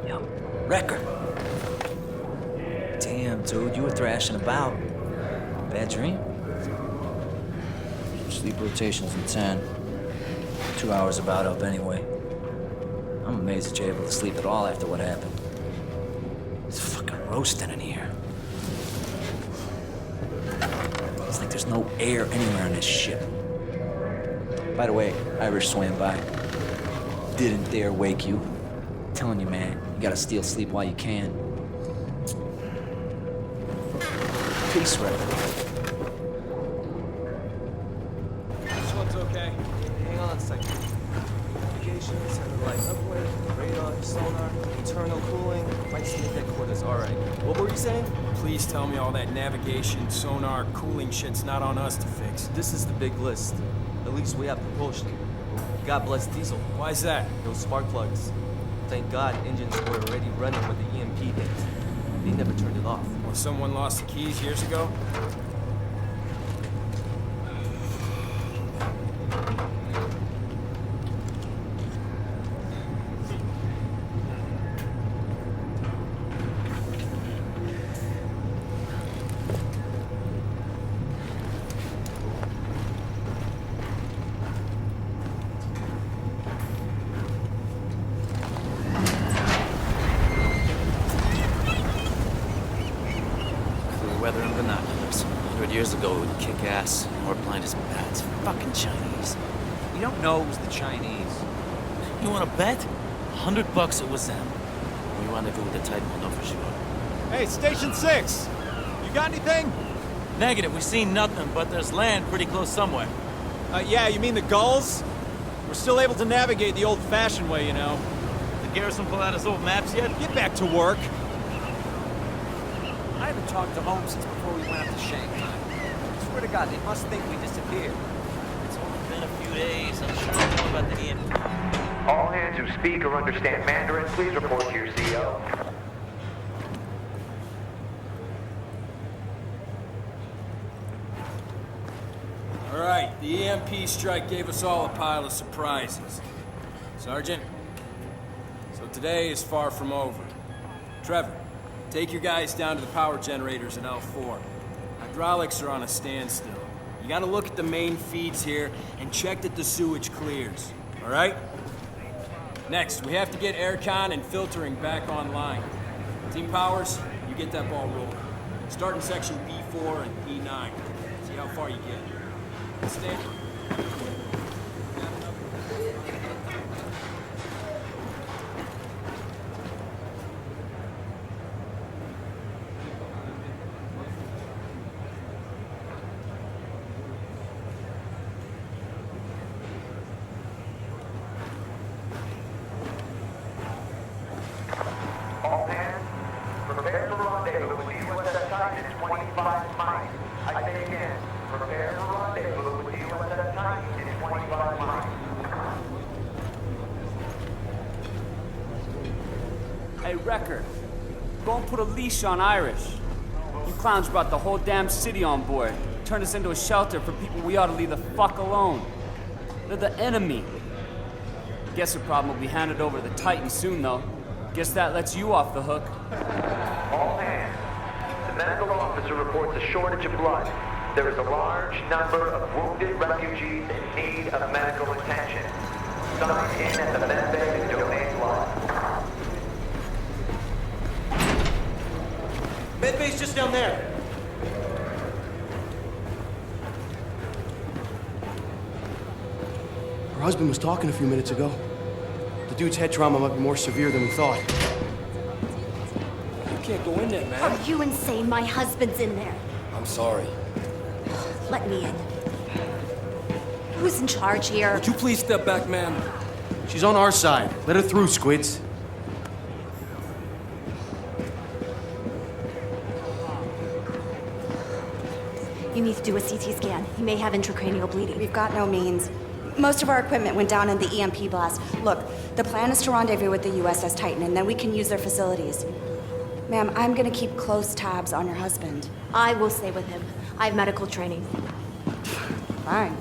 Yo, Wrecker. Damn, dude, you were thrashing about. Bad dream? Sleep rotations in 10. 2 hours about up anyway. I'm amazed that you're able to sleep at all after what happened. It's fucking roasting in here. It's like there's no air anywhere on this ship. By the way, Irish swam by. Didn't dare wake you. I'm telling you, man, you gotta steal sleep while you can. Peace, Wrecker. This one's okay. Hang on a second. Navigation, satellite uplink, radar, sonar, internal cooling, flight station headquarters. All right. What were you saying? Please tell me all that navigation, sonar, cooling shit's not on us to fix. This is the big list. At least we have propulsion. God bless diesel. Why's that? Those spark plugs. Thank God engines were already running when the EMP hit. They never turned it off. Well, someone lost the keys years ago? Weather and binoculars. 100 years ago, it would kick ass. More blind as bats. Fucking Chinese. You don't know it was the Chinese. You want to bet? $100 it was them. We rendezvous with the Titan, we'll know for sure. Hey, Station 6! You got anything? Negative, we seen nothing, but there's land pretty close somewhere. Yeah, you mean the gulls? We're still able to navigate the old-fashioned way, you know. The Garrison pull out his old maps yet? Get back to work. I haven't talked to home since before we went up to Shanghai. I swear to God, they must think we disappeared. It's only been a few days. I'm sure you know about the EMP. All hands who speak or understand Mandarin, please report to your CO. All right, the EMP strike gave us all a pile of surprises. Sergeant, so today is far from over. Trevor, take your guys down to the power generators in L4. Hydraulics are on a standstill. You gotta look at the main feeds here and check that the sewage clears, all right? Next, we have to get aircon and filtering back online. Team Powers, you get that ball rolling. Start in section B4 and E9. See how far you get. Stand. All hands, prepare for rendezvous with USS Titan in 25 miles. I say again, prepare for rendezvous with USS Titan in 25 miles. Hey, Wrecker, go and put a leash on Irish. You clowns brought the whole damn city on board. Turned us into a shelter for people we ought to leave the fuck alone. They're the enemy. Guess the problem will be handed over to the Titan soon, though. Guess that lets you off the hook. All hands, the medical officer reports a shortage of blood. There is a large number of wounded refugees in need of medical attention. Sign in at the medbay and donate blood. Medbay's just down there. Her husband was talking a few minutes ago. The dude's head trauma might be more severe than we thought. You can't go in there, man. Are you insane? My husband's in there. I'm sorry. Let me in. Who's in charge here? Would you please step back, ma'am? She's on our side. Let her through, Squids. You need to do a CT scan. He may have intracranial bleeding. We've got no means. Most of our equipment went down in the EMP blast. Look, the plan is to rendezvous with the USS Titan, and then we can use their facilities. Ma'am, I'm gonna keep close tabs on your husband. I will stay with him. I have medical training. Fine.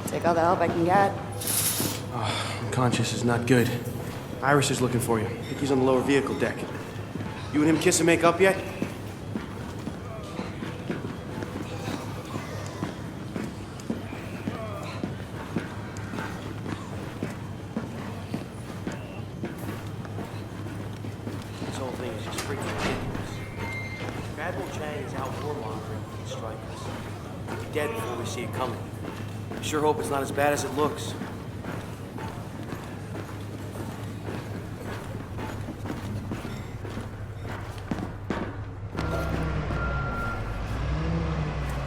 Take all the help I can get. Unconscious is not good. Irish is looking for you. I think he's on the lower vehicle deck. You and him kiss and make up yet? This whole thing is just freaking ridiculous. Admiral Chang is out warmongering these strikers. He'll be dead before we see it coming. I sure hope it's not as bad as it looks.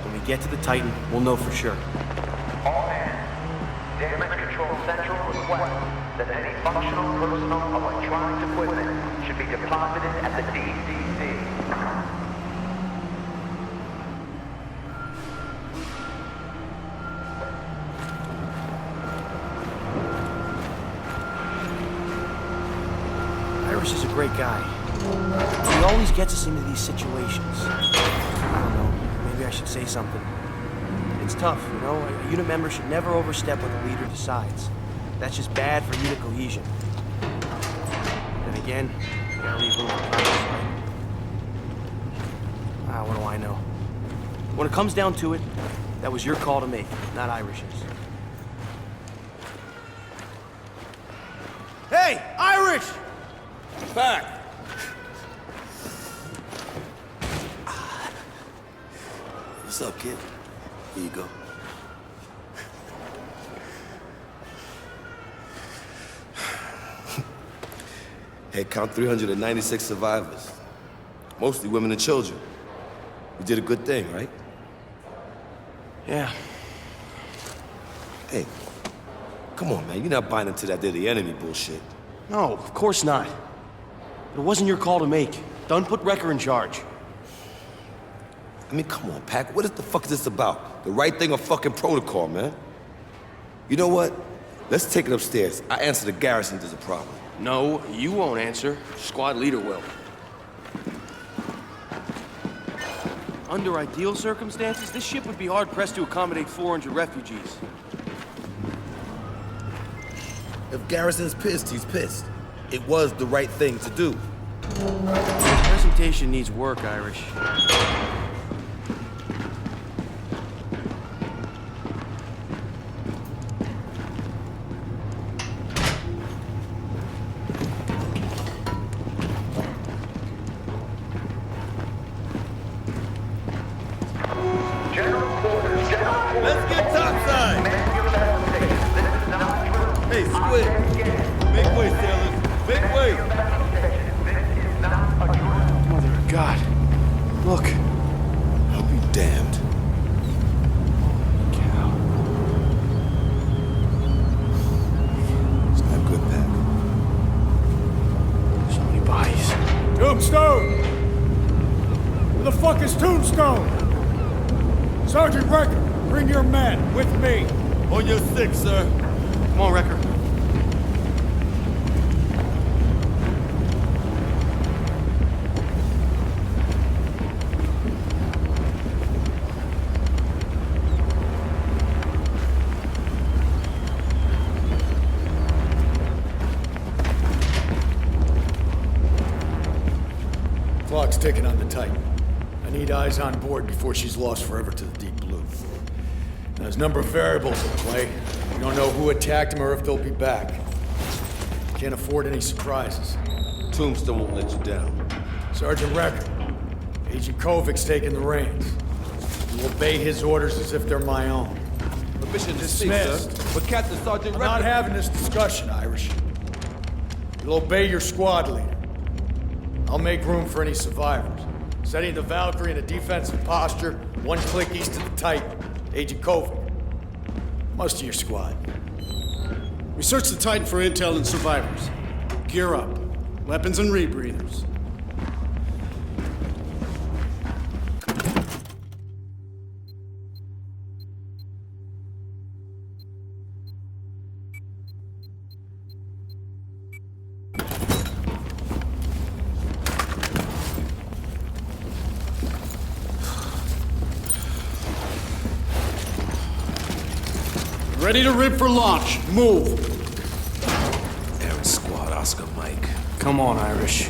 When we get to the Titan, we'll know for sure. All hands. Damage Control Central requests that any functional personal electronics equipment should be deposited at the DCC. Irish is a great guy. He always gets us into these situations. I don't know, maybe I should say something. It's tough, you know? A unit member should never overstep what the leader decides. That's just bad for unit cohesion. Then again, you gotta leave room for progress, right? What do I know? When it comes down to it, that was your call to make, not Irish's. Hey, Irish! Back! What's up, kid? Here you go. Head count 396 survivors. Mostly women and children. We did a good thing, right? Yeah. Hey, come on, man. You're not buying into that they're the enemy bullshit. No, of course not. But it wasn't your call to make. Dunn put Wrecker in charge. I mean, come on, Pac. What the fuck is this about? The right thing or fucking protocol, man? You know what? Let's take it upstairs. I answer the garrison if there's a problem. No, you won't answer. Squad leader will. Under ideal circumstances, this ship would be hard-pressed to accommodate 400 refugees. If Garrison's pissed, he's pissed. It was the right thing to do. The presentation needs work, Irish. Let's get topside! Hey, Squid! Make way, sailors! Make way! Mother of God. Look. I'll be damned. Cow. It's not good, Pac. So many bodies. Tombstone! Where the fuck is Tombstone? Sergeant Wrecker, bring your men with me. On your six, sir. Come on, Wrecker. Clock's ticking on the Titan. I need eyes on board before she's lost forever to the deep blue. Now, there's a number of variables at play. We don't know who attacked them or if they'll be back. Can't afford any surprises. Tombstone won't let you down. Sergeant Wrecker, Agent Kovic's taking the reins. You obey his orders as if they're my own. Permission to speak, Dismissed. sir. But Captain Sergeant I'm Wrecker... not having this discussion, Irish. You'll obey your squad leader. I'll make room for any survivors. Setting the Valkyrie in a defensive posture, one click east of the Titan. Agent Kovic. Most of your squad. We searched the Titan for intel and survivors. Gear up. Weapons and rebreathers. Ready to rip for launch. Move. Aaron Squad, Oscar Come on, Irish.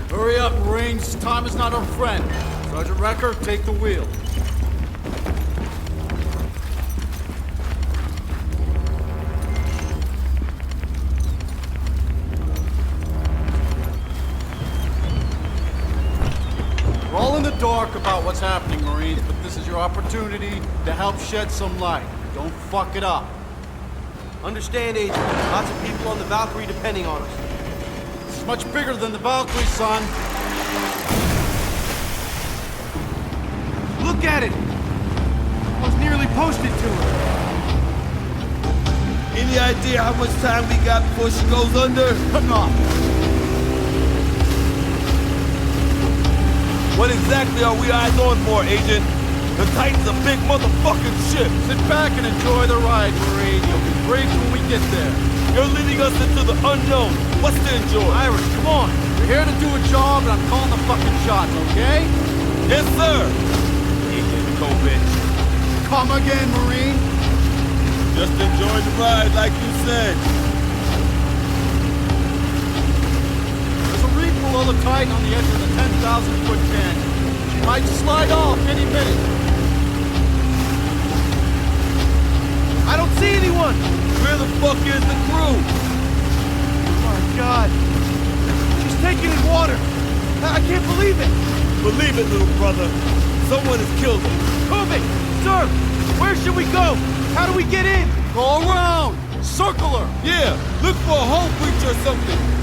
Hurry up, Marines. Time is not our friend. Sergeant Wrecker, take the wheel. We're all in the dark about what's happening, Marines, but this is your opportunity to help shed some light. Don't fuck it up. Understand, Agent. Lots of people on the Valkyrie depending on us. It's much bigger than the Valkyrie, son. Look at it! I was nearly posted to her. Any idea how much time we got before she goes under? Enough. What exactly are we eyes on for, Agent? The Titan's a big motherfucking ship. Sit back and enjoy the ride, Marine. You'll be briefed when we get there. You're leading us into the unknown. What's to enjoy? Irish, come on. We're here to do a job, and I'm calling the fucking shots, okay? Yes, sir. Agent Kovic. Come again, Marine. Just enjoy the ride, like you said. There's a reef below the Titan on the edge of the 10,000-foot canyon. She might slide off any minute. I don't see anyone! Where the fuck is the crew? Oh my God. She's taking in water. I can't believe it. Believe it, little brother. Someone has killed her. Kovic! Sir! Where should we go? How do we get in? Go around! Circle her! Yeah, look for a hole breach or something.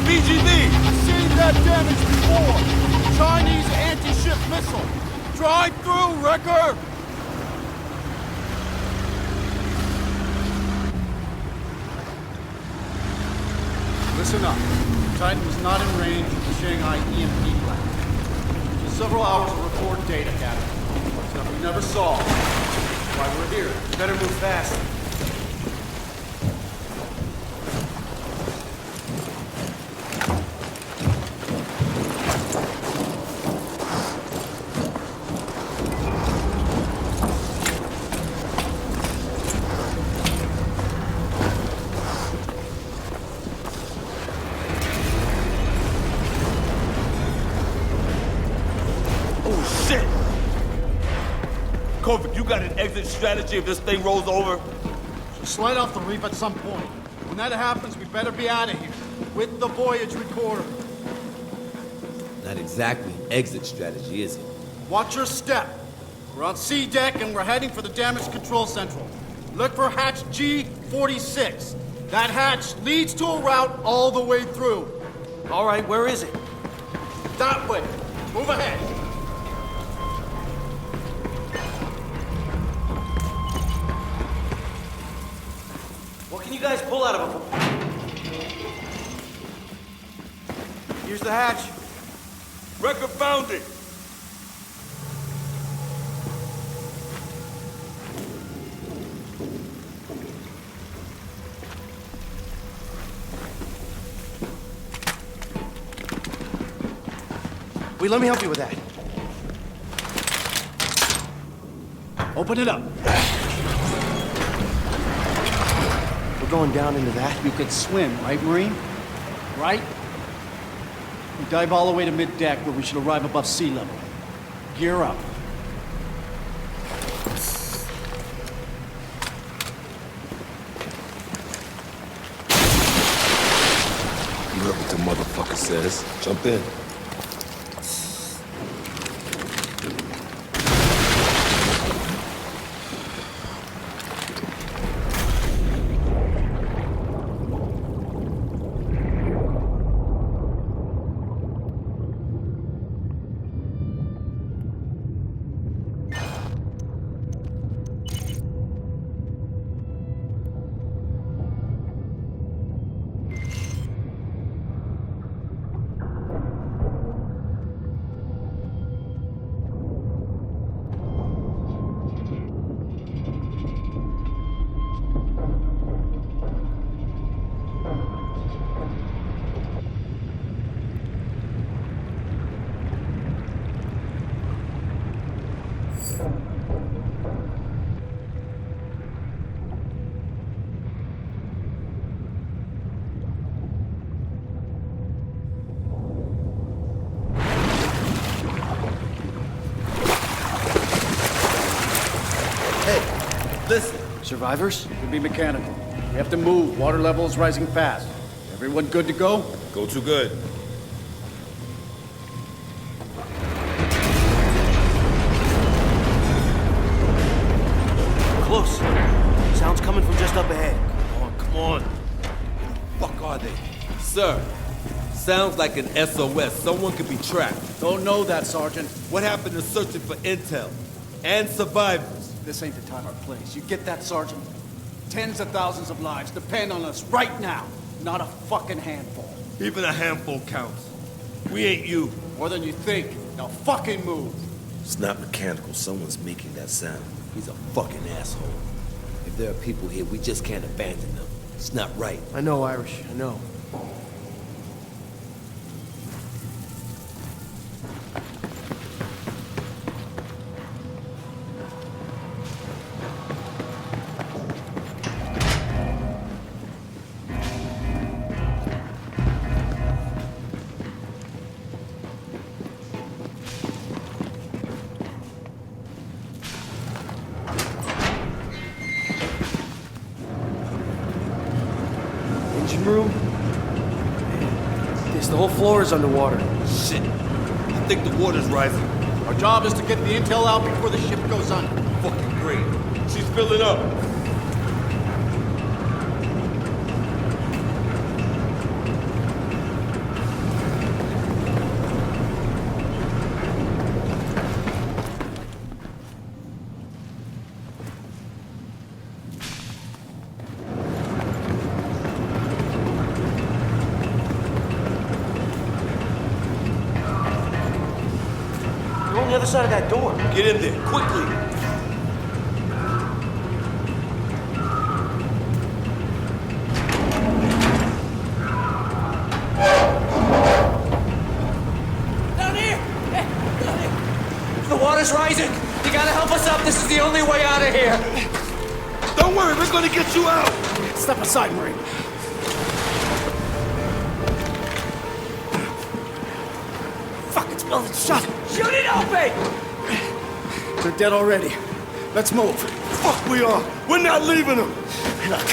BGB! Seen that damage before! Chinese anti-ship missile! Drive through, Wrecker! Listen up. Titan was not in range of the Shanghai EMP blast. Just several hours of report data gathered. Stuff we never saw. That's why we're here. Better move fast. Kovic, you got an exit strategy if this thing rolls over? She'll slide off the reef at some point. When that happens, we better be out of here. With the voyage recorder. Not exactly an exit strategy, is it? Watch your step. We're on C deck and we're heading for the damage control central. Look for hatch G46. That hatch leads to a route all the way through. All right, where is it? That way. Move ahead. What can you guys pull out of it? Here's the hatch. Wrecker found it. Wait, let me help you with that. Open it up. We're going down into that? You could swim, right, Marine? Right? We dive all the way to mid-deck where we should arrive above sea level. Gear up. You heard what the motherfucker says. Jump in. Listen. Survivors? Could be mechanical. We have to move. Water level is rising fast. Everyone good to go? Go too good. Close. Sounds coming from just up ahead. Come on. Where the fuck are they? Sir, sounds like an SOS. Someone could be trapped. Don't know that, Sergeant. What happened to searching for intel and survivors? This ain't the time or place. You get that, Sergeant? Tens of thousands of lives depend on us right now. Not a fucking handful. Even a handful counts. We ain't you. More than you think. Now fucking move. It's not mechanical. Someone's making that sound. He's a fucking asshole. If there are people here, we just can't abandon them. It's not right. I know, Irish. I know. Room? Guess the whole floor is underwater. Shit. I think the water's rising. Our job is to get the intel out before the ship goes under. Fucking great. She's filling up. On the other side of that door. Get in there, quickly! Down here! Hey, down here! The water's rising! You gotta help us up! This is the only way out of here! Don't worry, we're gonna get you out! Step aside, Marine. Fuck, it's building shut! Shoot it open! They're dead already. Let's move. Fuck we are! We're not leaving them! Look,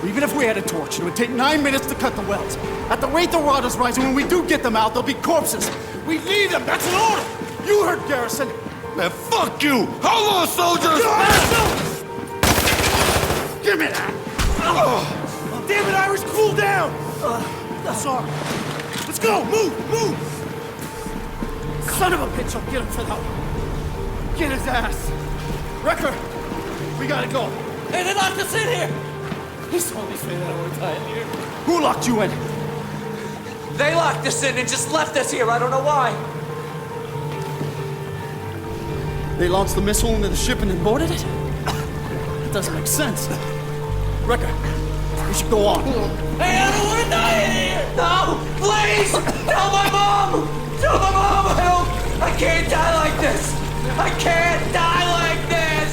even if we had a torch, it would take 9 minutes to cut the welds. At the rate the water's rising, when we do get them out, they'll be corpses. We need them! That's an order! You heard Garrison! Man, fuck you! Hold on, soldiers! Give me that! Oh, damn it, Irish, cool down! Sorry. Let's go! Move! Son of a bitch, I'll get him for that one. Get his ass. Wrecker, we gotta go. Hey, they locked us in here! Please only say that we're dying here. Who locked you in? They locked us in and just left us here. I don't know why. They launched the missile into the ship and then boarded it? It doesn't make sense. Wrecker, we should go on. Hey, I don't want to die in here! No! Please! Tell my mom! Tell my mom! Help! I can't die like this! I can't die like this!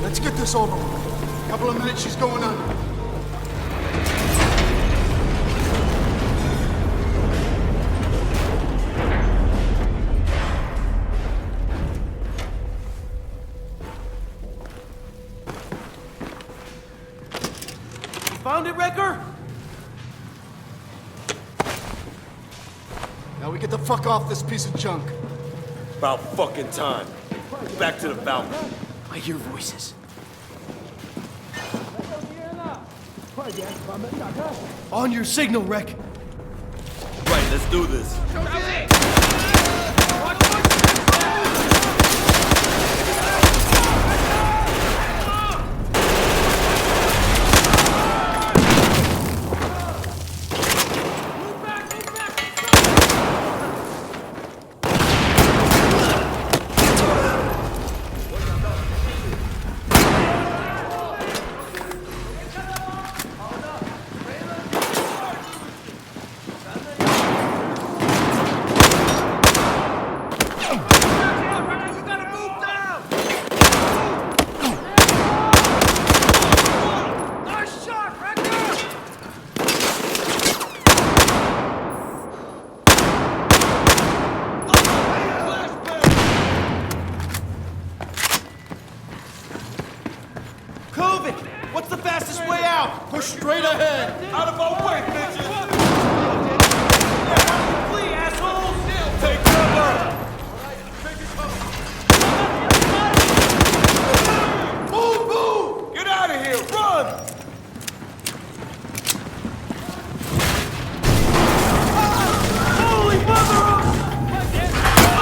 Let's get this over with. Couple of minutes, she's going under. Found it, Wrecker? Now we get the fuck off this piece of junk. About fucking time. Back to the balcony. I hear voices. On your signal, Wreck. Right, let's do this. straight ahead! Out of our way, bitches! Flee, assholes! Take cover! Move, move! Get out of here! Run! Holy mother of... Get out!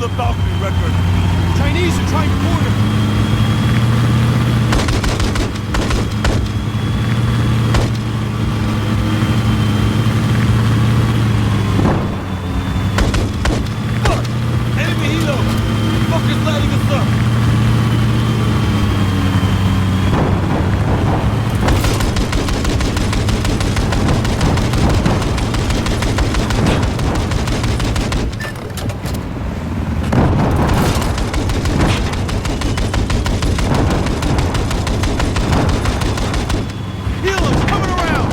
the balcony, Record. Chinese are trying to board him. Enemy helo! Fuckers lighting us up! Helo's coming around!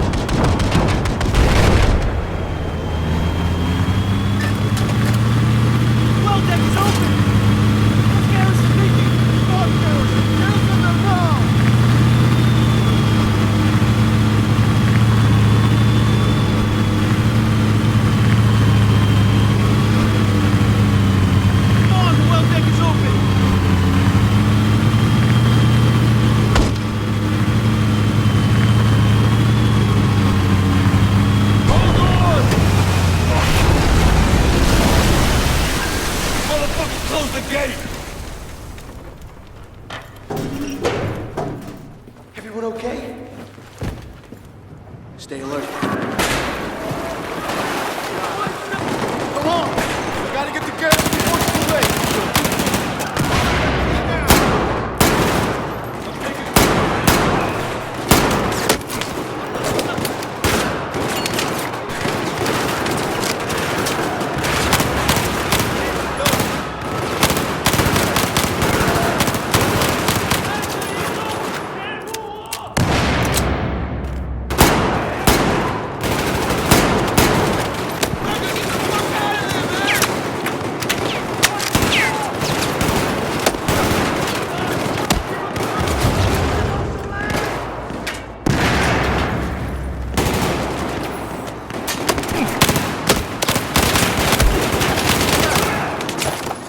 Well, deck is open! What's Garrison thinking? Fuck Garrison! Garrison, they're wrong! Come on, the well deck is open! Motherfuckers, close the gate! Everyone okay? Stay alert. Come on! We gotta get to Garrison before it's too late!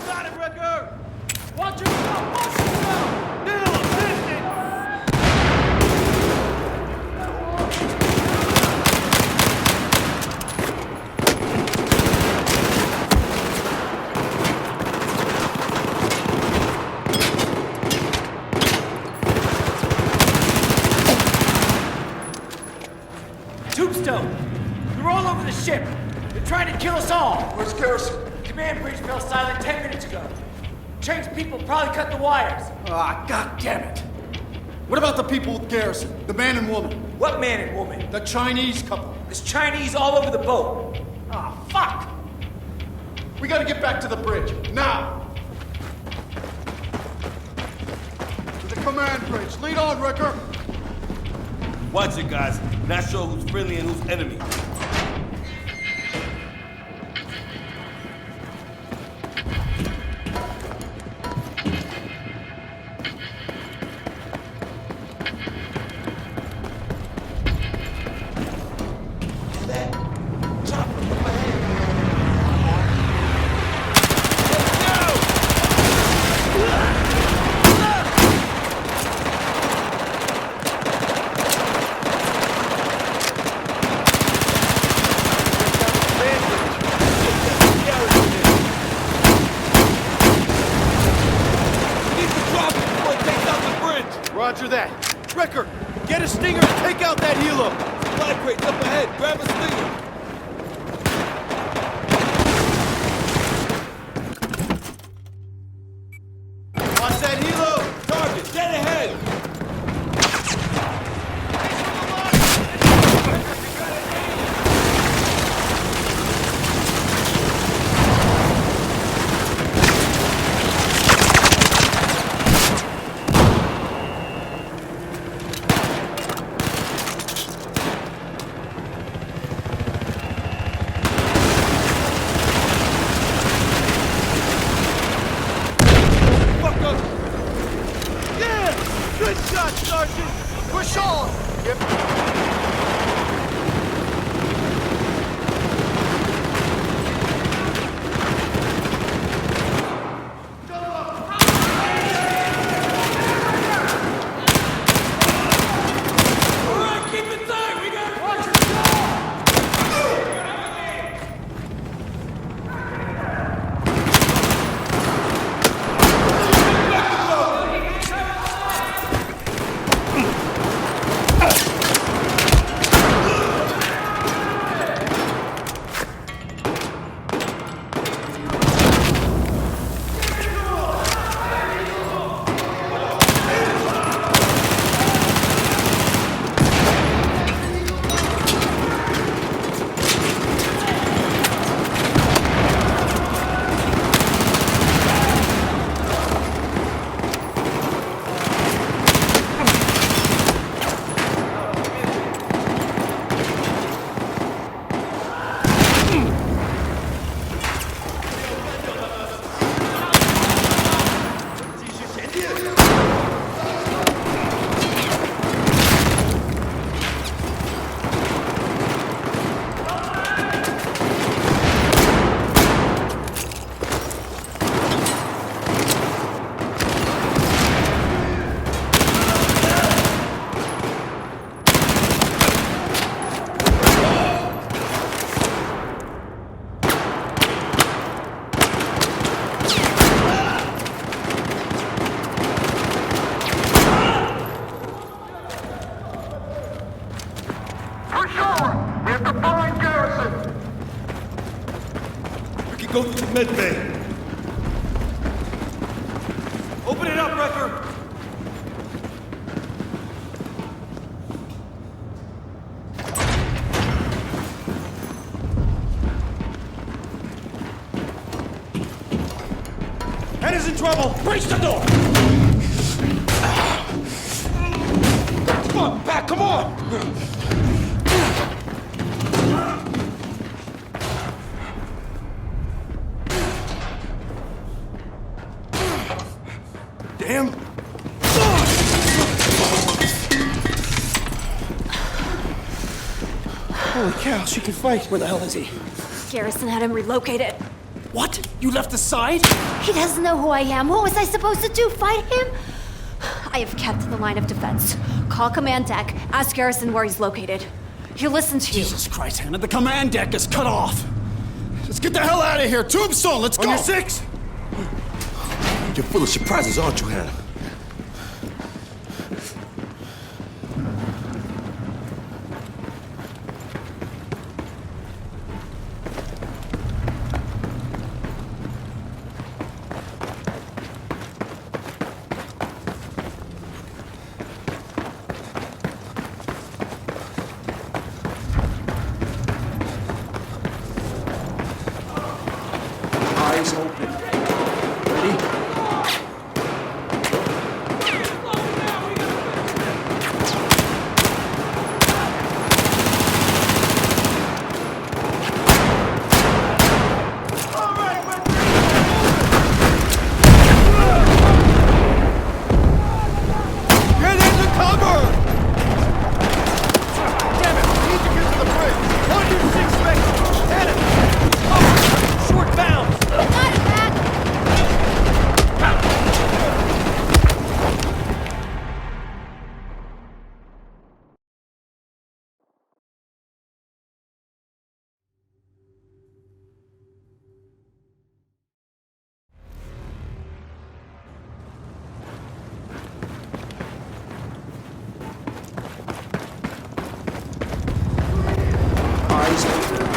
Got it, Wrecker! Watch yourself! Watch yourself! Neil, assist Tombstone! They're all over the ship! They're trying to kill us all! Where's Garrison? Command bridge fell silent 10 minutes ago. Chang's people probably cut the wires. Ah, god damn it! What about the people with Garrison? The man and woman? What man and woman? The Chinese couple? There's Chinese all over the boat. Ah, fuck! We gotta get back to the bridge, now! To the command bridge. Lead on, Wrecker! Watch it, guys. Not sure who's friendly and who's enemy. Roger that. Wrecker, get a stinger and take out that helo. Supply crates up ahead. Grab a stinger. Watch that helo. Target, dead ahead. We have to find Garrison! We can go to the med bay. Open it up, Wrecker! Head is in trouble! Breach the door! Come on, back, come on! Damn! Holy cow, she can fight. Where the hell is he? Garrison had him relocated. What? You left the side? He doesn't know who I am. What was I supposed to do? Fight him? I have kept the line of defense. Call command deck. Ask Garrison where he's located. He'll listen to you. Jesus Christ, Hannah, the command deck is cut off. Let's get the hell out of here. Tombstone, let's go. On your six! You're full of surprises, aren't you, Hannah? Eyes open. Ready? Get into cover! Damn it, we need to get to the bridge! On your six legs! Hannah! Short bound! Got it back! Eyes open.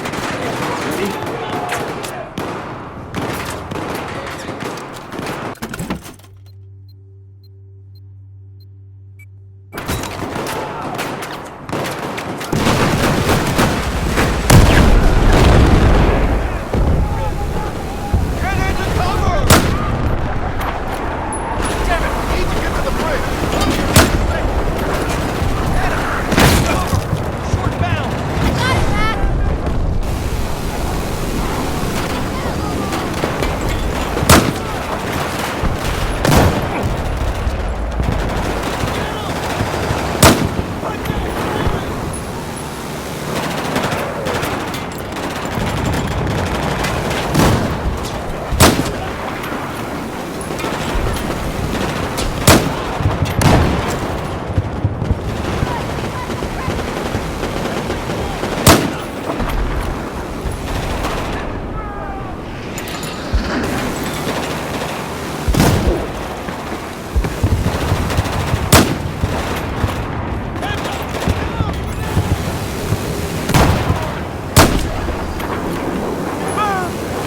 Ready? Get into cover! Damn it, we need to get to the bridge! On your six legs! Hannah! Short bound! Got it back!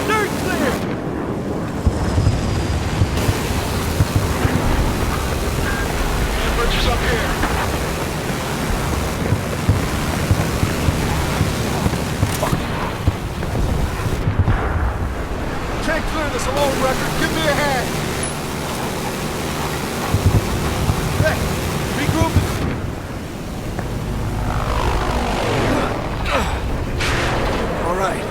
Dirt clear! Bridge is up here. Can't clear this alone, Record. Give me a hand. Hey, regroup. All right.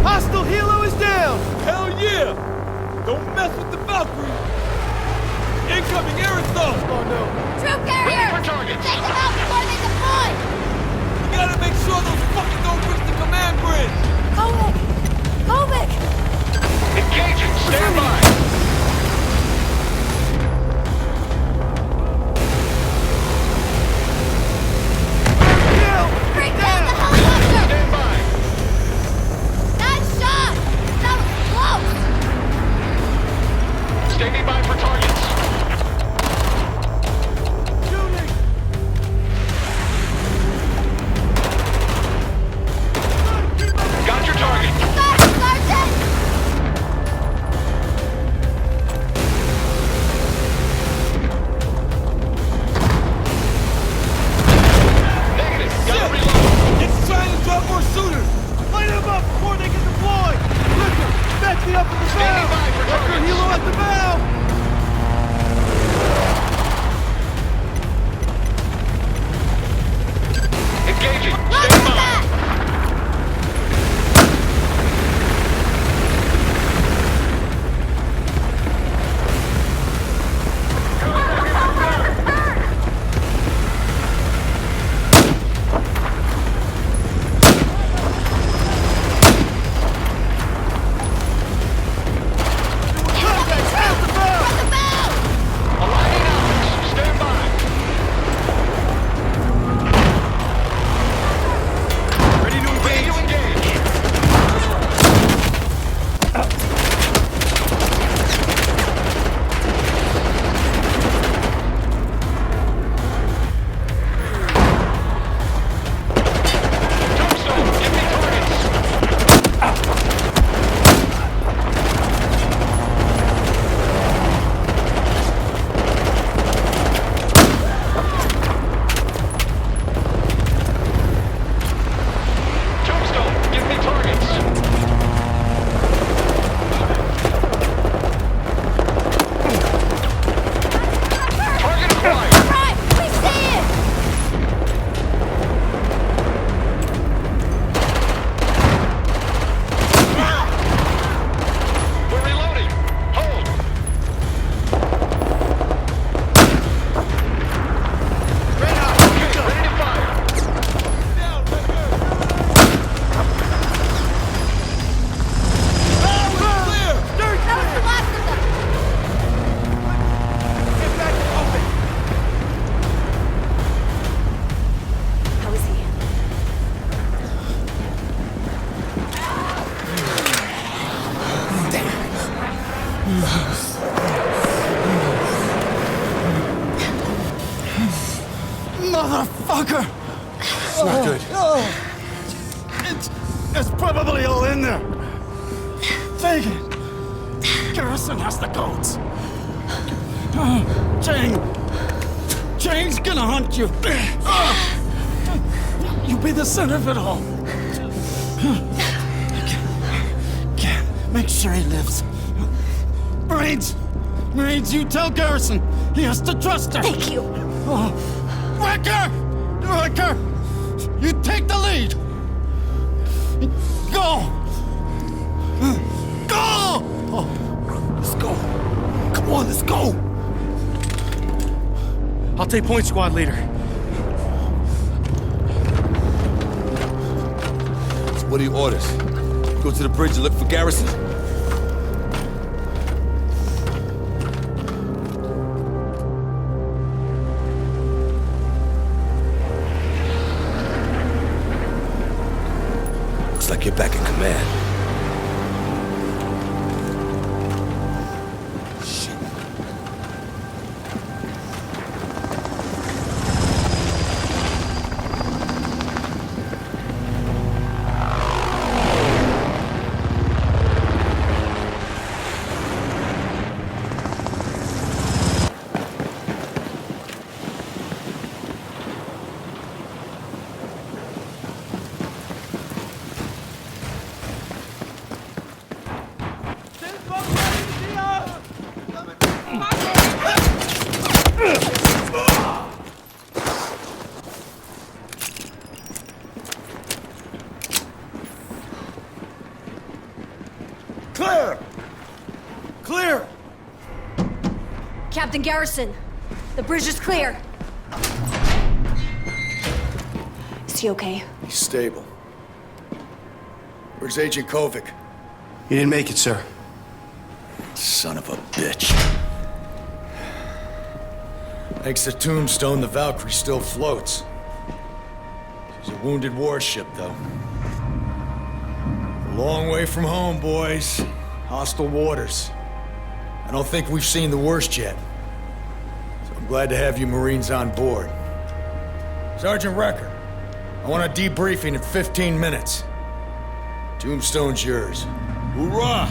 Hostile helo is down! Hell yeah! Don't mess with the Valkyrie! Incoming air Motherfucker! It's not good. It's probably all in there. Take it. Garrison has the codes. Jane's gonna hunt you. You'll be the center of it all. Make sure he lives. Marines, you tell Garrison he has to trust her. Thank you. Wrecker! You take the lead. Go! Go! Let's go. Come on, let's go. I'll take point, squad leader. So what are your orders? Go to the bridge and look for Garrison? Looks like you're back in command. Clear! Clear! Captain Garrison, the bridge is clear. Is he okay? He's stable. Where's Agent Kovic? He didn't make it, sir. Son of a bitch. Thanks to Tombstone, the Valkyrie still floats. She's a wounded warship, though. A long way from home, boys. Hostile waters. I don't think we've seen the worst yet. So I'm glad to have you Marines on board. Sergeant Wrecker, I want a debriefing in 15 minutes. Tombstone's yours. Hoorah!